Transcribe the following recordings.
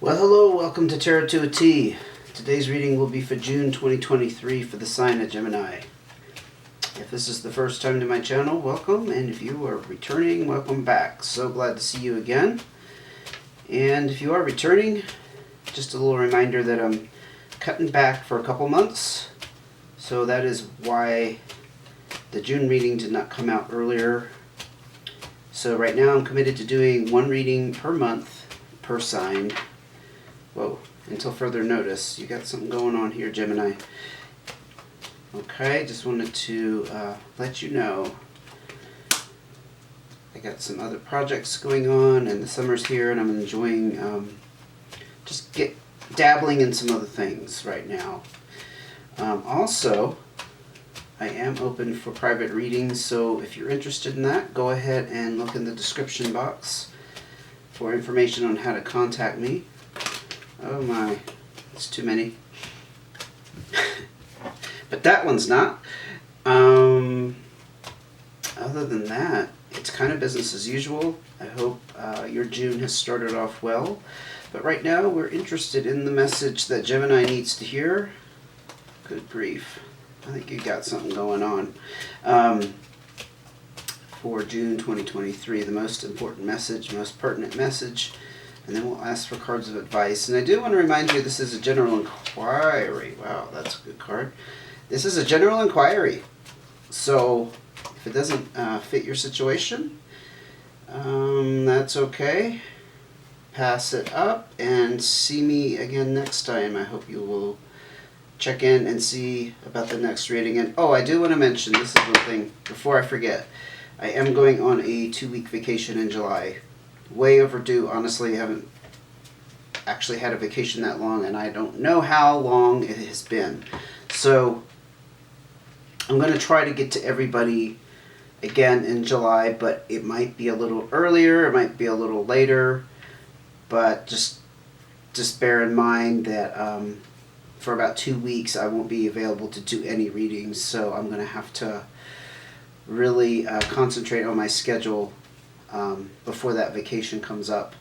Well, hello, welcome to Tarot to a T. Today's reading will be for June 2023 for the sign of Gemini. If this is the first time to my channel, welcome, and if you are returning, welcome back. So glad to see you again. And if you are returning, just a little reminder that I'm cutting back for a couple months. So that is why the June reading did not come out earlier. So right now I'm committed to doing one reading per month per sign. Whoa, until further notice. You got something going on here, Gemini. Okay, just wanted to let you know. I got some other projects going on, and the summer's here, and I'm enjoying dabbling in some other things right now. Also, I am open for private readings, so if you're interested in that, go ahead and look in the description box for information on how to contact me. Oh my, it's too many. But that one's not. Other than that, it's kind of business as usual. I hope your June has started off well. But right now, we're interested in the message that Gemini needs to hear. Good grief. I think you got something going on. For June 2023, the most important message, most pertinent message. And then we'll ask for cards of advice. And I do want to remind you this is a general inquiry. Wow, that's a good card. This is a general inquiry. So if it doesn't fit your situation, that's okay. Pass it up and see me again next time. I hope you will check in and see about the next reading. And oh, I do want to mention, this is one thing before I forget. I am going on a 2-week vacation in July. Way overdue. Honestly, I haven't actually had a vacation that long, and I don't know how long it has been. So I'm going to try to get to everybody again in July, but it might be a little earlier, it might be a little later, but just bear in mind that for about 2 weeks I won't be available to do any readings, so I'm going to have to really concentrate on my schedule before that vacation comes up,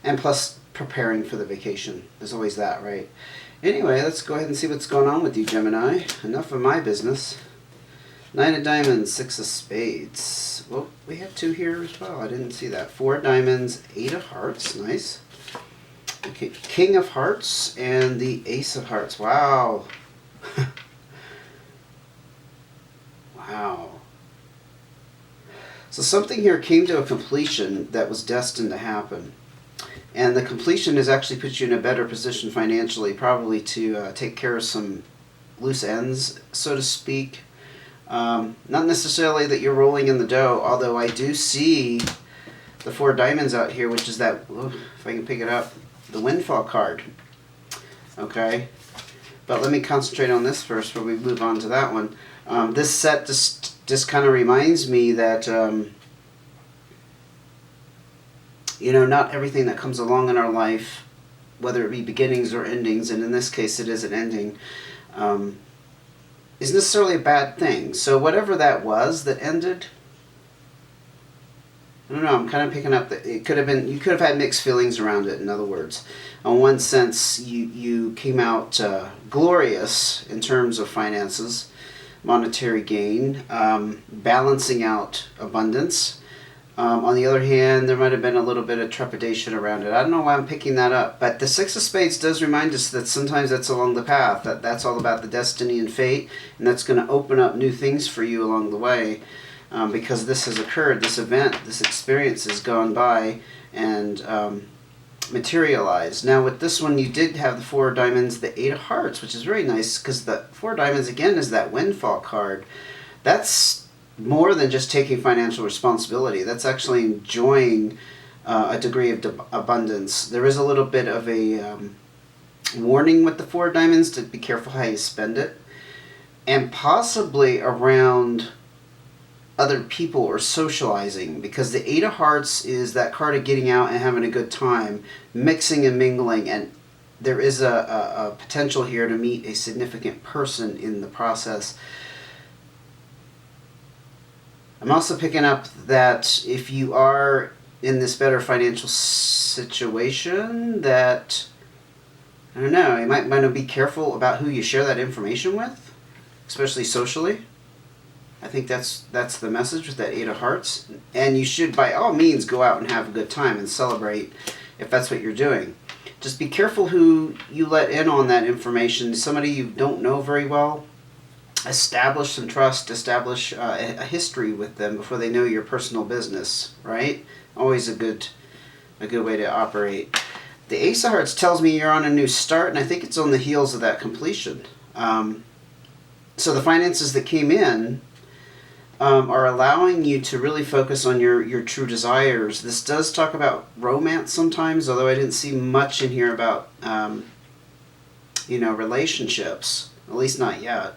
and plus preparing for the vacation. There's always that, right? Anyway, let's go ahead and see what's going on with you, Gemini. Enough of my business. 9 of diamonds, 6 of spades. Well, we have 2 here as well. I didn't see that. 4 of diamonds, 8 of hearts. Nice. Okay, King of hearts and the Ace of hearts. Wow. Wow. So something here came to a completion that was destined to happen. And the completion has actually put you in a better position financially, probably to take care of some loose ends, so to speak. Not necessarily that you're rolling in the dough, although I do see the 4 diamonds out here, which is that, if I can pick it up, the windfall card. Okay? But let me concentrate on this first before we move on to that one. This set just kind of reminds me that, you know, not everything that comes along in our life, whether it be beginnings or endings, and in this case it is an ending, is necessarily a bad thing. So whatever that was that ended, I don't know, I'm kind of picking up that it could have been, you could have had mixed feelings around it, in other words. In one sense, you came out glorious in terms of finances, monetary gain, balancing out abundance. On the other hand, there might have been a little bit of trepidation around it. I don't know why I'm picking that up, but the 6 of spades does remind us that sometimes that's along the path, that's all about the destiny and fate, and that's going to open up new things for you along the way, because this has occurred, this event, this experience has gone by and materialized. Now with this one, you did have the 4 of diamonds, the 8 of hearts, which is very nice, because the 4 of diamonds, again, is that windfall card. That's more than just taking financial responsibility. That's actually enjoying a degree of abundance. There is a little bit of a warning with the 4 of diamonds to be careful how you spend it, and possibly around other people or socializing, because the 8 of hearts is that card of getting out and having a good time, mixing and mingling, and there is a potential here to meet a significant person in the process. I'm also picking up that if you are in this better financial situation, that I don't know, you might want to be careful about who you share that information with, especially socially. I think that's the message with that Eight of Hearts. And you should, by all means, go out and have a good time and celebrate if that's what you're doing. Just be careful who you let in on that information. Somebody you don't know very well, establish some trust, establish a history with them before they know your personal business, right? Always a good way to operate. The Ace of Hearts tells me you're on a new start, and I think it's on the heels of that completion. So the finances that came in are allowing you to really focus on your true desires. This does talk about romance sometimes, although I didn't see much in here about relationships, at least not yet.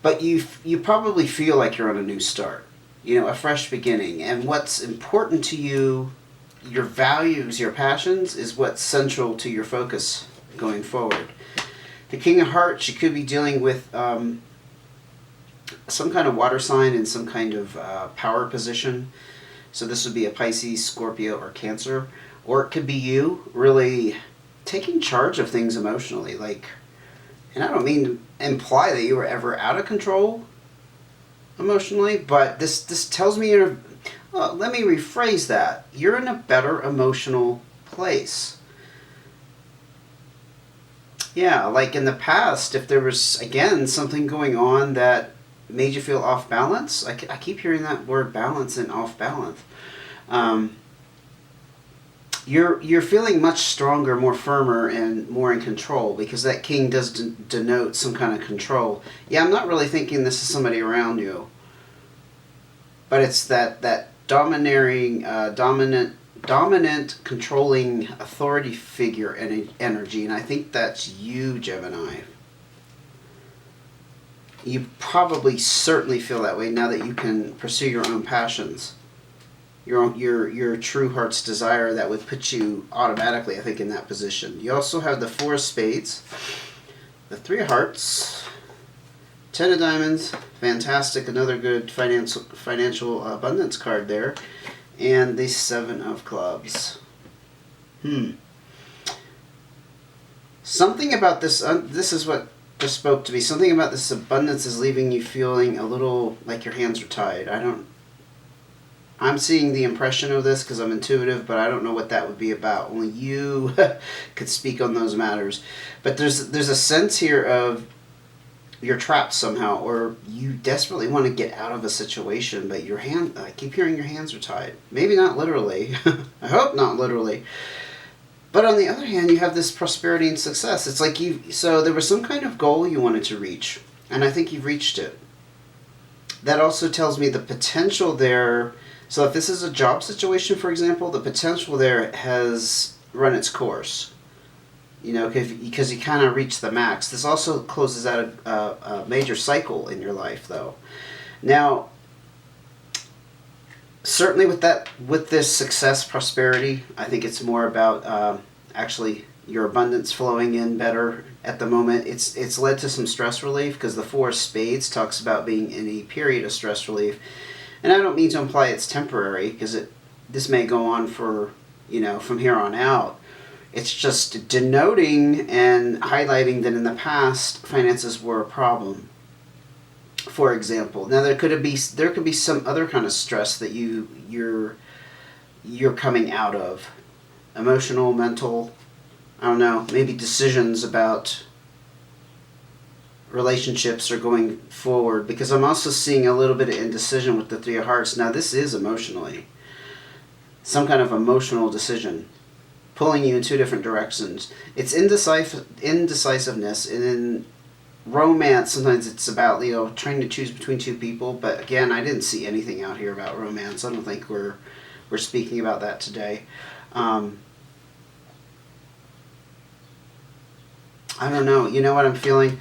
But you probably feel like you're on a new start, a fresh beginning. And what's important to you, your values, your passions, is what's central to your focus going forward. The King of Hearts, you could be dealing with some kind of water sign in some kind of power position. So this would be a Pisces, Scorpio, or Cancer. Or it could be you really taking charge of things emotionally. And I don't mean to imply that you were ever out of control emotionally, but this tells me let me rephrase that. You're in a better emotional place. Yeah, like in the past, if there was, again, something going on that made you feel off balance, I keep hearing that word balance and off balance. You're feeling much stronger, more firmer, and more in control, because that king does denote some kind of control. Yeah, I'm not really thinking this is somebody around you, but it's that dominant, controlling authority figure energy, and I think that's you, Gemini. You probably certainly feel that way now that you can pursue your own passions. Your true heart's desire, that would put you automatically, I think, in that position. You also have the Four of Spades, the Three of Hearts, Ten of Diamonds, fantastic, another good financial abundance card there, and the Seven of Clubs. Something about this, this is what just spoke to me, something about this abundance is leaving you feeling a little like your hands are tied. I'm seeing the impression of this because I'm intuitive, but I don't know what that would be about. Only you could speak on those matters. But there's a sense here of you're trapped somehow, or you desperately want to get out of a situation, but I keep hearing your hands are tied. Maybe not literally. I hope not literally. But on the other hand, you have this prosperity and success. It's like so there was some kind of goal you wanted to reach, and I think you've reached it. That also tells me the potential there. So if this is a job situation, for example, the potential there has run its course. Because you kind of reach the max. This also closes out a major cycle in your life, though. Now, certainly with this success, prosperity, I think it's more about actually your abundance flowing in better at the moment. It's led to some stress relief, because the Four of Spades talks about being in a period of stress relief. And I don't mean to imply it's temporary, because this may go on for, from here on out. It's just denoting and highlighting that in the past, finances were a problem. For example, now there could be some other kind of stress that you're coming out of, emotional, mental. I don't know. Maybe decisions about relationships are going forward, because I'm also seeing a little bit of indecision with the Three of Hearts. Now this is emotionally some kind of emotional decision, pulling you in two different directions. It's indecisiveness, and in romance sometimes it's about trying to choose between two people. But again, I didn't see anything out here about romance. I don't think we're speaking about that today. I don't know. You know what I'm feeling?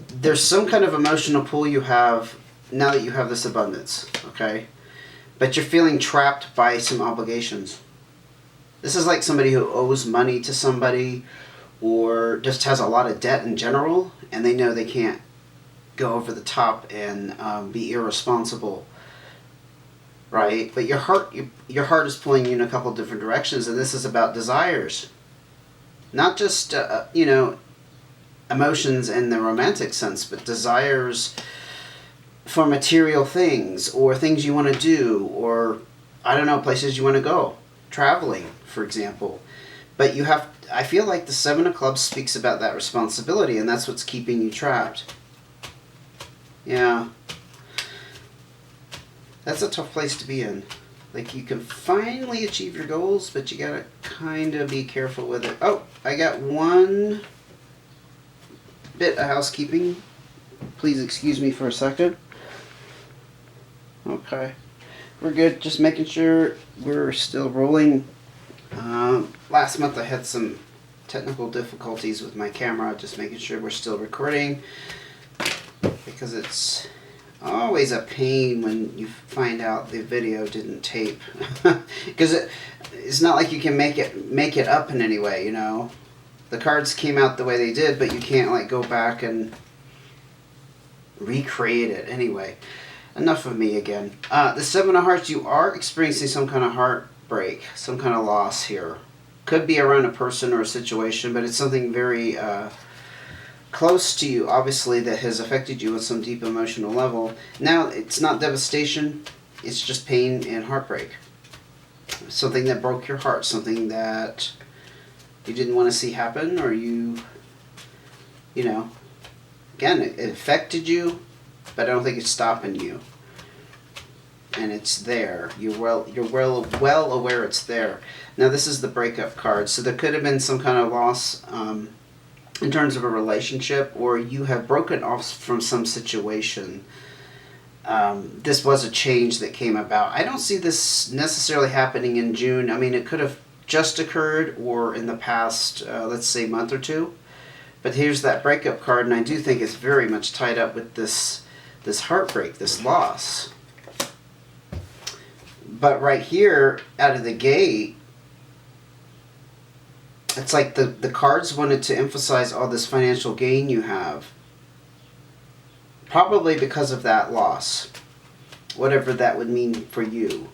There's some kind of emotional pull you have now that you have this abundance, okay? But you're feeling trapped by some obligations. This is like somebody who owes money to somebody, or just has a lot of debt in general, and they know they can't go over the top and be irresponsible, right? But your heart is pulling you in a couple of different directions, and this is about desires. Not just, emotions in the romantic sense, but desires for material things or things you want to do, or, I don't know, places you want to go. Traveling, for example. But I feel like the Seven of Clubs speaks about that responsibility, and that's what's keeping you trapped. Yeah. That's a tough place to be in. Like, you can finally achieve your goals, but you gotta kind of be careful with it. Oh, I got one bit of housekeeping. Please excuse me for a second. Okay. We're good. Just making sure we're still rolling. Last month I had some technical difficulties with my camera. Just making sure we're still recording, because it's always a pain when you find out the video didn't tape. Because it's not like you can make it up in any way, The cards came out the way they did, but you can't like go back and recreate it anyway. Enough of me again. The Seven of Hearts, you are experiencing some kind of heartbreak, some kind of loss here. Could be around a person or a situation, but it's something very close to you, obviously, that has affected you on some deep emotional level. Now, it's not devastation, it's just pain and heartbreak. Something that broke your heart, something that you didn't want to see happen, or again, it affected you, but I don't think it's stopping you. And it's there. You're well aware it's there. Now, this is the breakup card, so there could have been some kind of loss in terms of a relationship, or you have broken off from some situation. This was a change that came about. I don't see this necessarily happening in June. I mean, it could have just occurred, or in the past, let's say, month or two. But here's that breakup card, and I do think it's very much tied up with this heartbreak, this loss. But right here, out of the gate, it's like the cards wanted to emphasize all this financial gain you have. Probably because of that loss. Whatever that would mean for you.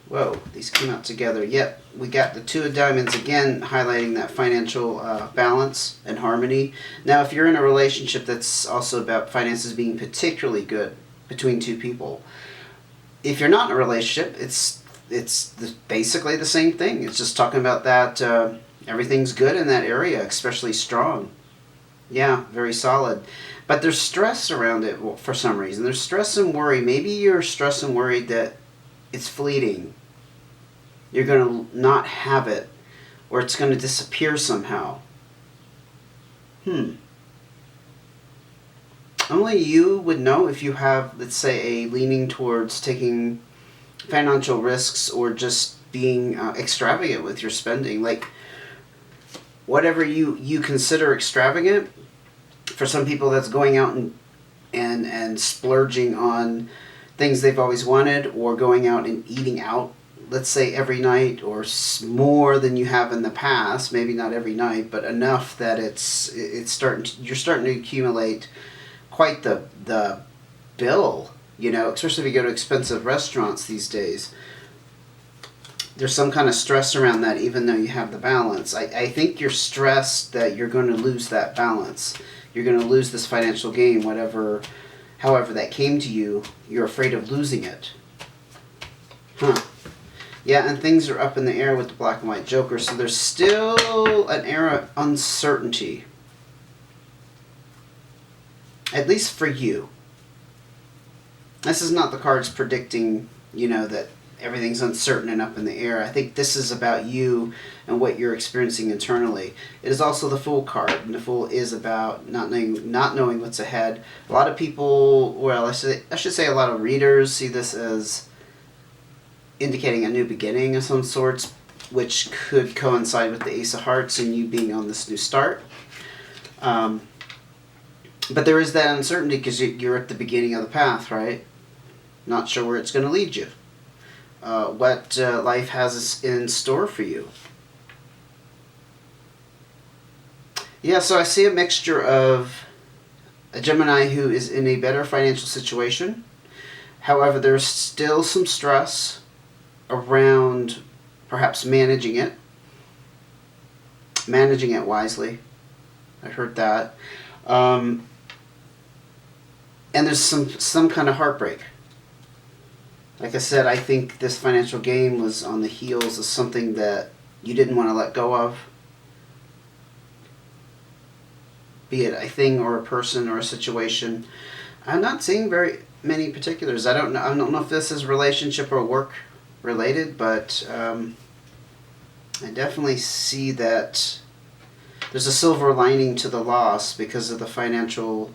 Whoa, these came out together. Yep, we got the Two of Diamonds again, highlighting that financial balance and harmony. Now, if you're in a relationship that's also about finances being particularly good between two people, if you're not in a relationship, it's basically the same thing. It's just talking about that everything's good in that area, especially strong. Yeah, very solid. But there's stress around it for some reason. There's stress and worry. Maybe you're stressed and worried that it's fleeting. You're going to not have it, or it's going to disappear somehow. Only you would know if you have, let's say, a leaning towards taking financial risks or just being extravagant with your spending. Like, whatever you consider extravagant, for some people that's going out and splurging on things they've always wanted, or going out and eating out, let's say, every night, or more than you have in the past. Maybe not every night, but enough that you're starting to accumulate quite the bill, especially if you go to expensive restaurants these days. There's some kind of stress around that, even though you have the balance. I think you're stressed that you're going to lose that balance. You're going to lose this financial gain, however that came to you. You're afraid of losing it. Yeah, and things are up in the air with the Black and White Joker, so there's still an air of uncertainty. At least for you. This is not the cards predicting, that everything's uncertain and up in the air. I think this is about you and what you're experiencing internally. It is also the Fool card, and the Fool is about not knowing what's ahead. A lot of people, I should say a lot of readers see this as indicating a new beginning of some sorts, which could coincide with the Ace of Hearts and you being on this new start. But there is that uncertainty because you're at the beginning of the path, right? Not sure where it's going to lead you. What life has in store for you. Yeah, so I see a mixture of a Gemini who is in a better financial situation. However, there's still some stress around perhaps managing it. managing it wisely. I heard that. And there's some kind of heartbreak. Like I said, I think this financial gain was on the heels of something that you didn't want to let go of. Be it a thing or a person or a situation. I'm not seeing very many particulars. I don't know if this is relationship or work related, but I definitely see that there's a silver lining to the loss because of the financial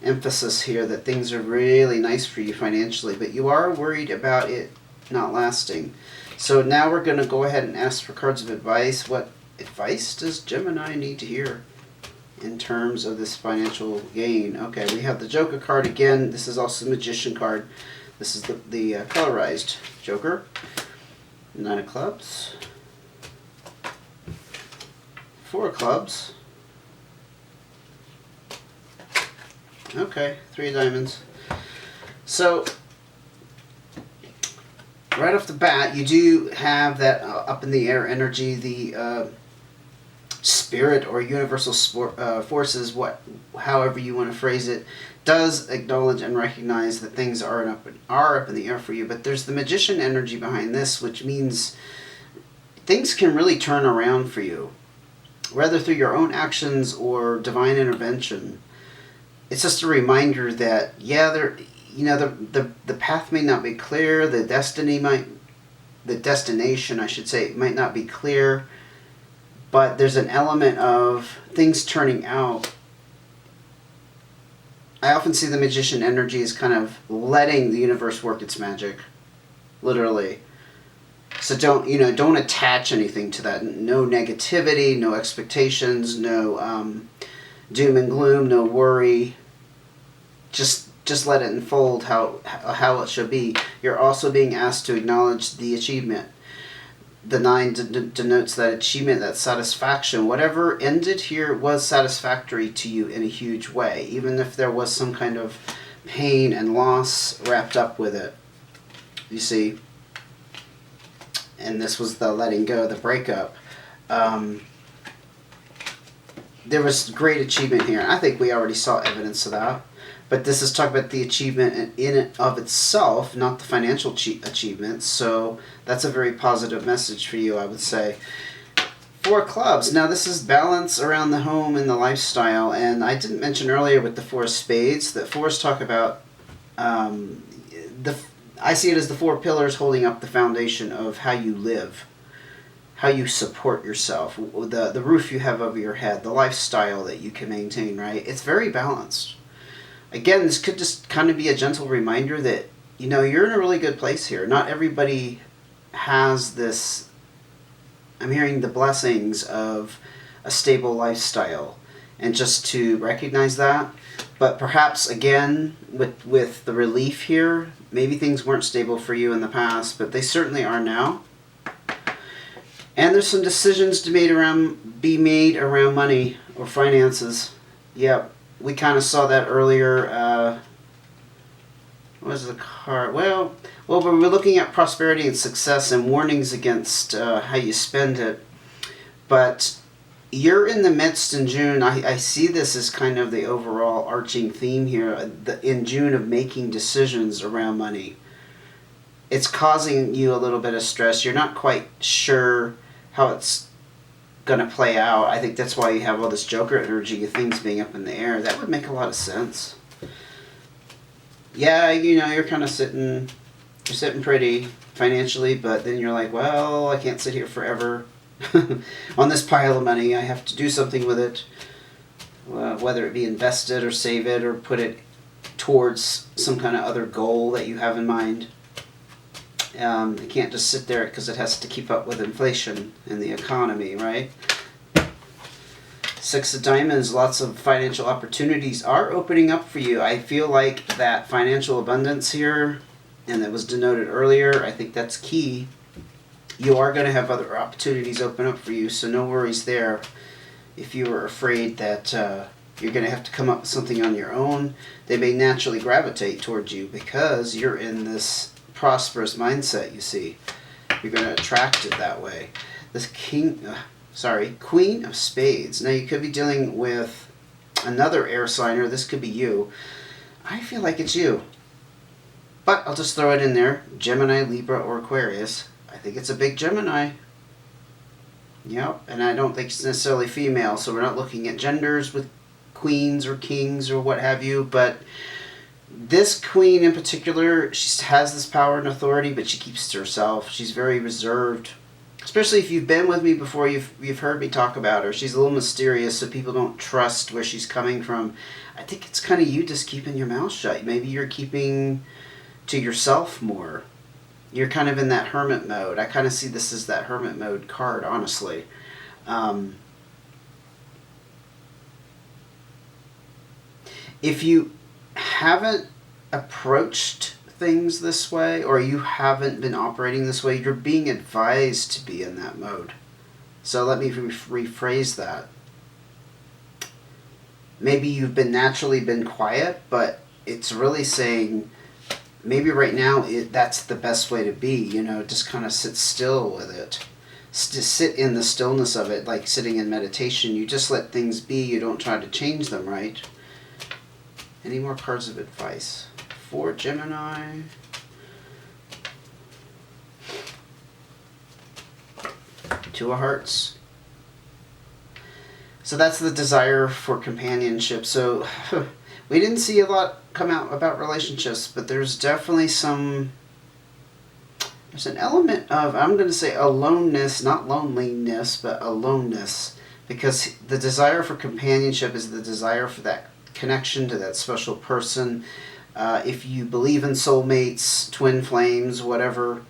emphasis here, that things are really nice for you financially, but you are worried about it not lasting. So now we're going to go ahead and ask for cards of advice. What advice does Gemini need to hear in terms of this financial gain? Okay, we have the Joker card again. This is also the Magician card. This is the colorized Joker. Nine of Clubs. Four of Clubs. Okay, three of Diamonds. So, right off the bat, you do have that up in the air energy, the spirit or universal forces, however you want to phrase it, does acknowledge and recognize that things are up in the air for you. But there's the Magician energy behind this, which means things can really turn around for you, whether through your own actions or divine intervention. It's just a reminder that, yeah, the path may not be clear, the destination, I should say, might not be clear, but there's an element of things turning out. I often see the Magician energy as kind of letting the universe work its magic, literally. So don't attach anything to that. No negativity, no expectations, no doom and gloom, no worry. Just let it unfold how it should be. You're also being asked to acknowledge the achievement. The 9 denotes that achievement, that satisfaction. Whatever ended here was satisfactory to you in a huge way, even if there was some kind of pain and loss wrapped up with it. You see? And this was the letting go, the breakup. There was great achievement here. I think we already saw evidence of that. But this is talking about the achievement in and of itself, not the financial achievement. So that's a very positive message for you, I would say. Four of Clubs. Now this is balance around the home and the lifestyle. And I didn't mention earlier with the Four of Spades that fours talk about I see it as the four pillars holding up the foundation of how you live, how you support yourself, the roof you have over your head, the lifestyle that you can maintain, right? It's very balanced. Again, this could just kind of be a gentle reminder that, you're in a really good place here. Not everybody has this. I'm hearing the blessings of a stable lifestyle, and just to recognize that. But perhaps, again, with the relief here, maybe things weren't stable for you in the past, but they certainly are now. And there's some decisions to be made around money or finances. Yep, we kind of saw that earlier. What was the card? Well, we were looking at prosperity and success and warnings against how you spend it. But you're in the midst in June. I see this as kind of the overall arching theme here. In June of making decisions around money. It's causing you a little bit of stress. You're not quite sure how it's going to play out. I think that's why you have all this Joker energy of things being up in the air. That would make a lot of sense. Yeah, you're kind of sitting pretty financially, but then you're like, well, I can't sit here forever on this pile of money. I have to do something with it, whether it be invest it or save it or put it towards some kind of other goal that you have in mind. You can't just sit there because it has to keep up with inflation and the economy, right? Six of Diamonds, lots of financial opportunities are opening up for you. I feel like that financial abundance here, and that was denoted earlier, I think that's key. You are going to have other opportunities open up for you, so no worries there. If you were afraid that you're going to have to come up with something on your own, they may naturally gravitate towards you because you're in this prosperous mindset, you see. You're going to attract it that way. This sorry, Queen of Spades. Now you could be dealing with another air sign, or this could be you. I feel like it's you. But I'll just throw it in there. Gemini, Libra, or Aquarius. I think it's a big Gemini. Yep, and I don't think it's necessarily female, so we're not looking at genders with queens or kings or what have you, but this queen in particular, she has this power and authority, but she keeps it to herself. She's very reserved. Especially if you've been with me before, you've heard me talk about her. She's a little mysterious, so people don't trust where she's coming from. I think it's kind of you just keeping your mouth shut. Maybe you're keeping to yourself more. You're kind of in that hermit mode. I kind of see this as that hermit mode card, honestly. If you haven't approached things this way, or you haven't been operating this way, you're being advised to be in that mode. So let me rephrase that. Maybe you've naturally been quiet, but it's really saying maybe right now that's the best way to be. You know, just kind of sit still with it. Just sit in the stillness of it, like sitting in meditation. You just let things be. You don't try to change them, right? Any more cards of advice for Gemini? Two of Hearts. So that's the desire for companionship. So we didn't see a lot come out about relationships, but there's definitely there's an element of, I'm going to say aloneness, not loneliness, but aloneness, because the desire for companionship is the desire for that connection to that special person. If you believe in soulmates, twin flames, whatever,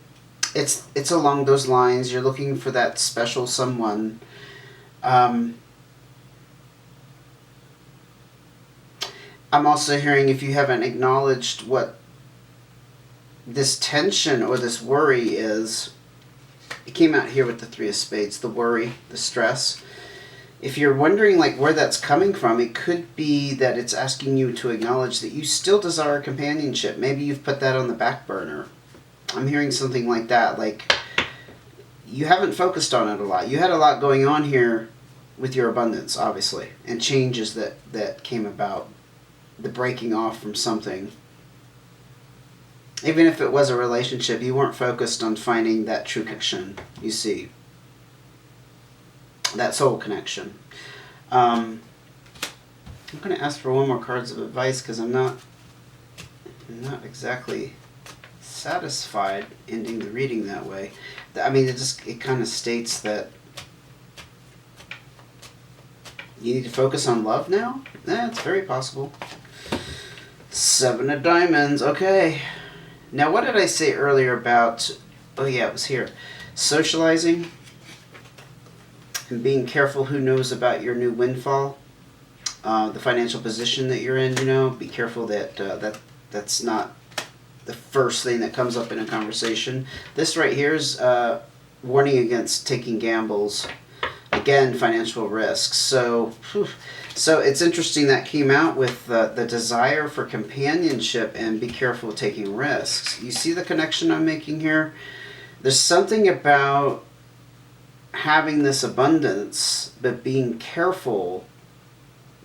it's along those lines. You're looking for that special someone. I'm also hearing, if you haven't acknowledged what this tension or this worry is, it came out here with the Three of Spades, the worry, the stress. If you're wondering like where that's coming from, it could be that it's asking you to acknowledge that you still desire companionship. Maybe you've put that on the back burner. I'm hearing something like that, like you haven't focused on it a lot. You had a lot going on here with your abundance, obviously, and changes that came about. The breaking off from something. Even if it was a relationship, you weren't focused on finding that true connection, you see. That soul connection. I'm going to ask for one more cards of advice because I'm not exactly satisfied ending the reading that way. I mean, it kind of states that you need to focus on love now? It's very possible. Seven of Diamonds. Okay. Now, what did I say earlier about... Oh, yeah, it was here. Socializing and being careful who knows about your new windfall. The financial position that you're in, you know. Be careful that that's not the first thing that comes up in a conversation. This right here is warning against taking gambles. Again, financial risks. So it's interesting that came out with the desire for companionship and be careful taking risks. You see the connection I'm making here? There's something about having this abundance, but being careful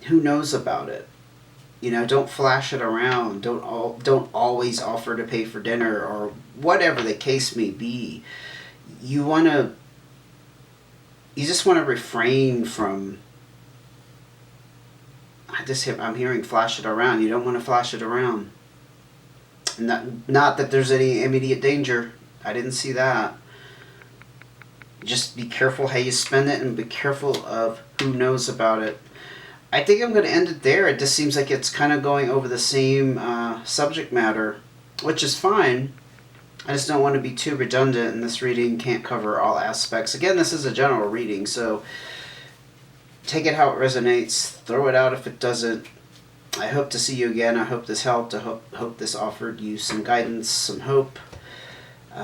who knows about it. You know, don't flash it around. Don't always offer to pay for dinner or whatever the case may be. You just want to refrain from... I'm hearing flash it around. You don't want to flash it around. Not that there's any immediate danger. I didn't see that. Just be careful how you spend it and be careful of who knows about it. I think I'm going to end it there. It just seems like it's kind of going over the same subject matter, which is fine. I just don't want to be too redundant, and this reading can't cover all aspects. Again, this is a general reading, so take it how it resonates. Throw it out if it doesn't. I hope to see you again. I hope this helped. I hope this offered you some guidance, some hope,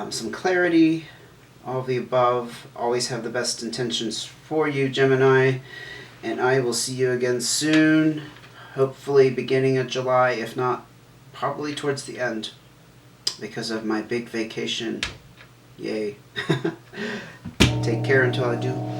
some clarity, all of the above. Always have the best intentions for you, Gemini. And I will see you again soon. Hopefully beginning of July, if not, probably towards the end, because of my big vacation. Yay. Take care until I do.